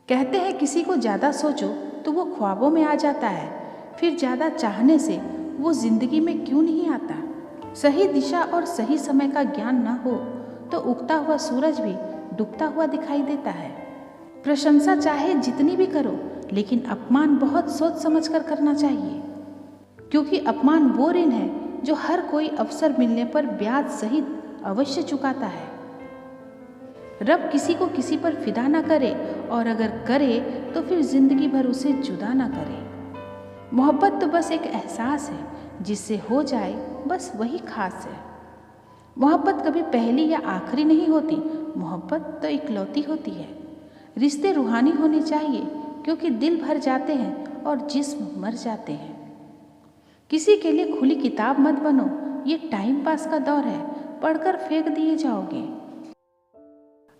कहते हैं किसी को ज़्यादा सोचो तो वो ख्वाबों में आ जाता है, फिर ज़्यादा चाहने से वो जिंदगी में क्यों नहीं आता। सही दिशा और सही समय का ज्ञान न हो तो उगता हुआ सूरज भी डूबता हुआ दिखाई देता है। प्रशंसा चाहे जितनी भी करो, लेकिन अपमान बहुत सोच समझ कर करना चाहिए, क्योंकि अपमान वो ऋण है जो हर कोई अवसर मिलने पर ब्याज सहित अवश्य चुकाता है। रब किसी को किसी पर फिदा ना करे, और अगर करे तो फिर जिंदगी भर उसे जुदा ना करे। मोहब्बत तो बस एक एहसास है, जिससे हो जाए बस वही खास है। मोहब्बत कभी पहली या आखिरी नहीं होती, मोहब्बत तो इकलौती होती है। रिश्ते रूहानी होने चाहिए, क्योंकि दिल भर जाते हैं और जिस्म मर जाते हैं। किसी के लिए खुली किताब मत बनो, ये टाइम पास का दौर है, पढ़कर फेंक दिए जाओगे।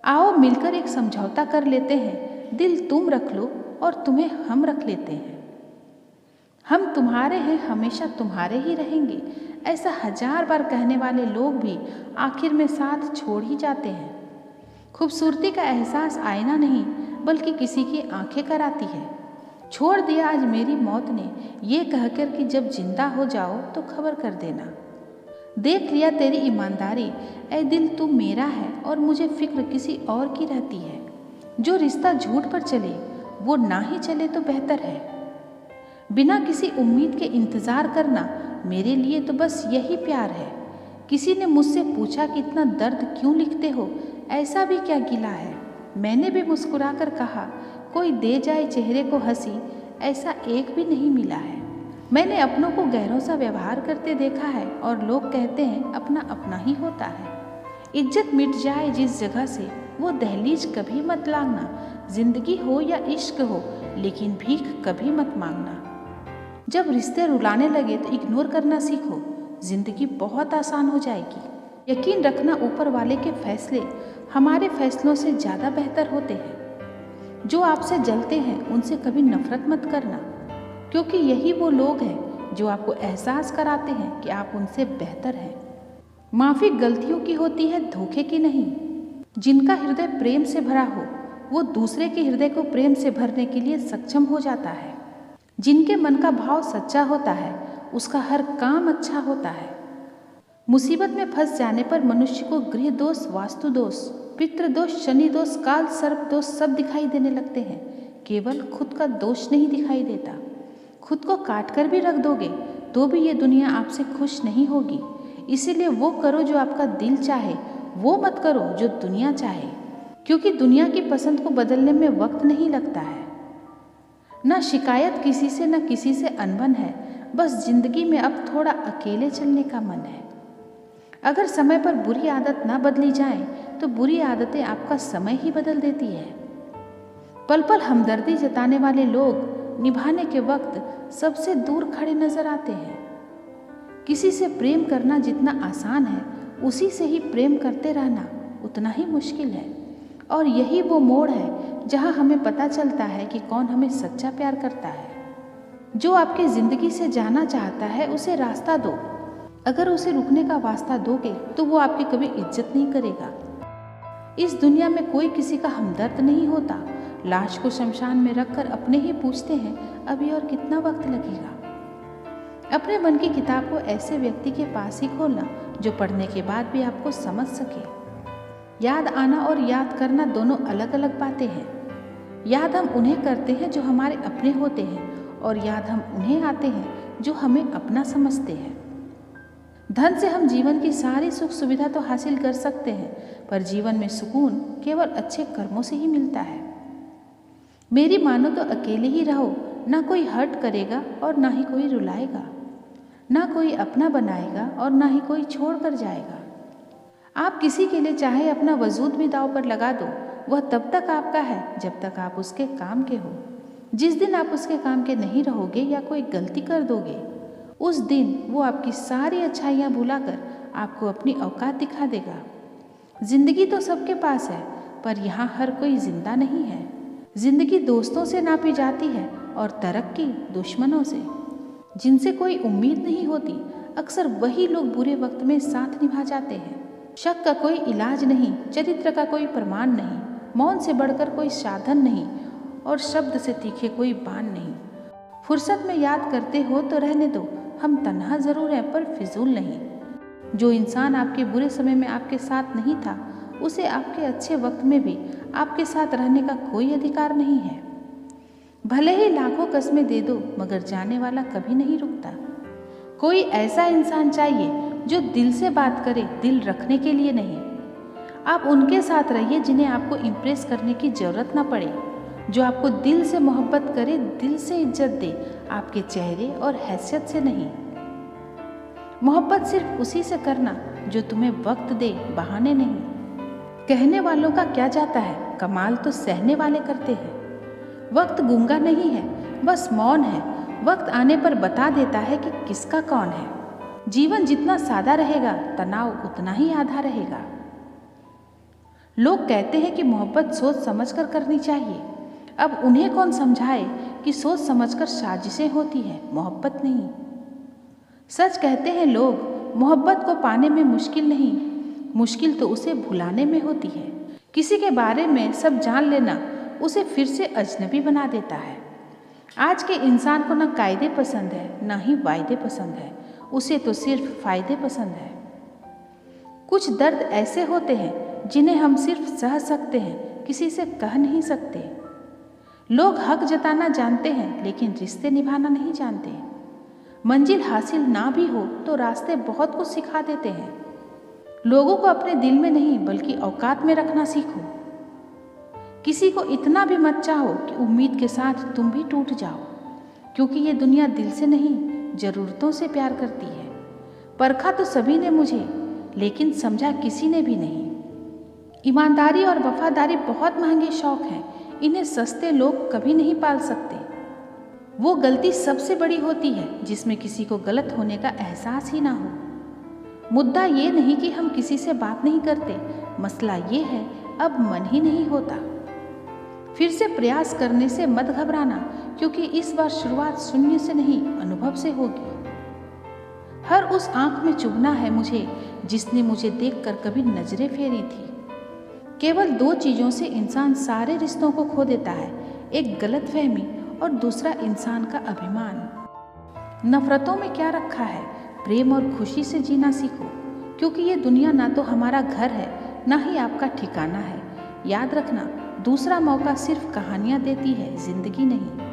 आओ मिलकर एक समझौता कर लेते हैं, दिल तुम रख लो और तुम्हें हम रख लेते हैं। हम तुम्हारे हैं, हमेशा तुम्हारे ही रहेंगे, ऐसा 1000 बार कहने वाले लोग भी आखिर में साथ छोड़ ही जाते हैं। खूबसूरती का एहसास आईना नहीं, बल्कि किसी की आंखें कराती है। छोड़ दिया आज मेरी मौत ने, ये कहकर कि जब जिंदा हो जाओ तो खबर कर देना। देख लिया तेरी ईमानदारी, ऐ दिल तू मेरा है और मुझे फिक्र किसी और की रहती है। जो रिश्ता झूठ पर चले वो ना ही चले तो बेहतर है। बिना किसी उम्मीद के इंतज़ार करना मेरे लिए तो बस यही प्यार है। किसी ने मुझसे पूछा कि इतना दर्द क्यों लिखते हो, ऐसा भी क्या गिला है। मैंने भी मुस्कुराकर कहा, कोई दे जाए चेहरे को हंसी, ऐसा एक भी नहीं मिला है। मैंने अपनों को गैरों सा व्यवहार करते देखा है, और लोग कहते हैं अपना अपना ही होता है। इज्जत मिट जाए जिस जगह से, वो दहलीज कभी मत लांघना। जिंदगी हो या इश्क हो, लेकिन भीख कभी मत मांगना। जब रिश्ते रुलाने लगे तो इग्नोर करना सीखो, जिंदगी बहुत आसान हो जाएगी। यकीन रखना ऊपर वाले के फैसले हमारे फैसलों से ज़्यादा बेहतर होते हैं। जो आपसे जलते हैं उनसे कभी नफरत मत करना, क्योंकि यही वो लोग हैं जो आपको एहसास कराते हैं कि आप उनसे बेहतर हैं। माफ़ी गलतियों की होती है, धोखे की नहीं। जिनका हृदय प्रेम से भरा हो वो दूसरे के हृदय को प्रेम से भरने के लिए सक्षम हो जाता है। जिनके मन का भाव सच्चा होता है उसका हर काम अच्छा होता है। मुसीबत में फंस जाने पर मनुष्य को गृह दोष, वास्तु दोष, पितृ दोष, शनि दोष, काल सर्प दोष सब दिखाई देने लगते हैं। केवल खुद का दोष नहीं दिखाई देता। खुद को काट कर भी रख दोगे तो भी ये दुनिया आपसे खुश नहीं होगी। इसीलिए वो करो जो आपका दिल चाहे, वो मत करो जो दुनिया चाहे, क्योंकि दुनिया की पसंद को बदलने में वक्त नहीं लगता है। ना शिकायत किसी से, ना किसी से अनबन है, बस जिंदगी में अब थोड़ा अकेले चलने का मन है। अगर समय पर बुरी आदत ना बदली जाए तो बुरी आदतें आपका समय ही बदल देती है। पल पल हमदर्दी जताने वाले लोग निभाने के वक्त सबसे दूर खड़े नजर आते हैं। किसी से प्रेम करना जितना आसान है, उसी से ही प्रेम करते रहना उतना ही मुश्किल है। और यही वो मोड़ है जहां हमें पता चलता है कि कौन हमें सच्चा प्यार करता है। जो आपकी जिंदगी से जाना चाहता है उसे रास्ता दो। अगर उसे रुकने का वास्ता दोगे तो वो आपकी कभी इज्जत नहीं करेगा। इस दुनिया में कोई किसी का हमदर्द नहीं होता। लाश को शमशान में रखकर अपने ही पूछते हैं, अभी और कितना वक्त लगेगा। अपने मन की किताब को ऐसे व्यक्ति के पास ही खोलना जो पढ़ने के बाद भी आपको समझ सके। याद आना और याद करना दोनों अलग अलग बातें हैं। याद हम उन्हें करते हैं जो हमारे अपने होते हैं, और याद हम उन्हें आते हैं जो हमें अपना समझते हैं। धन से हम जीवन की सारी सुख सुविधा तो हासिल कर सकते हैं, पर जीवन में सुकून केवल अच्छे कर्मों से ही मिलता है। मेरी मानो तो अकेले ही रहो, ना कोई हर्ट करेगा और ना ही कोई रुलाएगा, ना कोई अपना बनाएगा और ना ही कोई छोड़ कर जाएगा। आप किसी के लिए चाहे अपना वजूद भी दांव पर लगा दो, वह तब तक आपका है जब तक आप उसके काम के हो। जिस दिन आप उसके काम के नहीं रहोगे या कोई गलती कर दोगे, उस दिन वो आपकी सारी अच्छाइयाँ भुलाकर आपको अपनी औकात दिखा देगा। जिंदगी तो सबके पास है, पर यहाँ हर कोई जिंदा नहीं है। जिंदगी दोस्तों से नापी जाती है और तरक्की दुश्मनों से। जिनसे कोई उम्मीद नहीं होती, अक्सर वही लोग बुरे वक्त में साथ निभा जाते हैं। शक का कोई इलाज नहीं, चरित्र का कोई प्रमाण नहीं, मौन से बढ़कर कोई साधन नहीं और शब्द से तीखे कोई बाण नहीं। फुर्सत में याद करते हो तो रहने दो, हम तन्हा जरूर हैं पर फिजूल नहीं। जो इंसान आपके बुरे समय में आपके साथ नहीं था, उसे आपके अच्छे वक्त में भी आपके साथ रहने का कोई अधिकार नहीं है। भले ही लाखों कस्में दे दो, मगर जाने वाला कभी नहीं रुकता। कोई ऐसा इंसान चाहिए जो दिल से बात करे, दिल रखने के लिए नहीं। आप उनके साथ रहिए जिन्हें आपको इम्प्रेस करने की जरूरत ना पड़े, जो आपको दिल से मोहब्बत करे, दिल से इज्जत दे, आपके चेहरे और हैसियत से नहीं। मोहब्बत सिर्फ उसी से करना जो तुम्हें वक्त दे, बहाने नहीं। कहने वालों का क्या जाता है, कमाल तो सहने वाले करते हैं। वक्त गूंगा नहीं है, बस मौन है। वक्त आने पर बता देता है कि किसका कौन है। जीवन जितना सादा रहेगा, तनाव उतना ही आधा रहेगा। लोग कहते हैं कि मोहब्बत सोच समझकर करनी चाहिए। अब उन्हें कौन समझाए कि सोच समझकर साजिशें होती हैं, मोहब्बत नहीं। सच कहते हैं लोग, मोहब्बत को पाने में मुश्किल नहीं, मुश्किल तो उसे भुलाने में होती है। किसी के बारे में सब जान लेना उसे फिर से अजनबी बना देता है। आज के इंसान को न कायदे पसंद है, न ही वायदे पसंद है, उसे तो सिर्फ फायदे पसंद है। कुछ दर्द ऐसे होते हैं जिन्हें हम सिर्फ सह सकते हैं, किसी से कह नहीं सकते। लोग हक जताना जानते हैं, लेकिन रिश्ते निभाना नहीं जानते। मंजिल हासिल ना भी हो तो रास्ते बहुत कुछ सिखा देते हैं। लोगों को अपने दिल में नहीं बल्कि औकात में रखना सीखो। किसी को इतना भी मत चाहो कि उम्मीद के साथ तुम भी टूट जाओ, क्योंकि ये दुनिया दिल से नहीं, जरूरतों से प्यार करती है। परखा तो सभी ने मुझे, लेकिन समझा किसी ने भी नहीं। ईमानदारी और वफादारी बहुत महंगे शौक हैं, इन्हें सस्ते लोग कभी नहीं पाल सकते। वो गलती सबसे बड़ी होती है जिसमें किसी को गलत होने का एहसास ही ना हो। मुद्दा ये नहीं कि हम किसी से बात नहीं करते, मसला ये है अब मन ही नहीं होता। फिर से प्रयास करने से मत घबराना, क्योंकि इस बार शुरुआत शून्य से नहीं, अनुभव से होगी। हर उस आंख में चुभना है मुझे जिसने मुझे देखकर कभी नजरें फेरी थी। केवल दो चीजों से इंसान सारे रिश्तों को खो देता है, एक गलतफहमी और दूसरा इंसान का अभिमान। नफरतों में क्या रखा है, प्रेम और खुशी से जीना सीखो, क्योंकि ये दुनिया ना तो हमारा घर है, ना ही आपका ठिकाना है। याद रखना, दूसरा मौका सिर्फ कहानियां देती है, जिंदगी नहीं।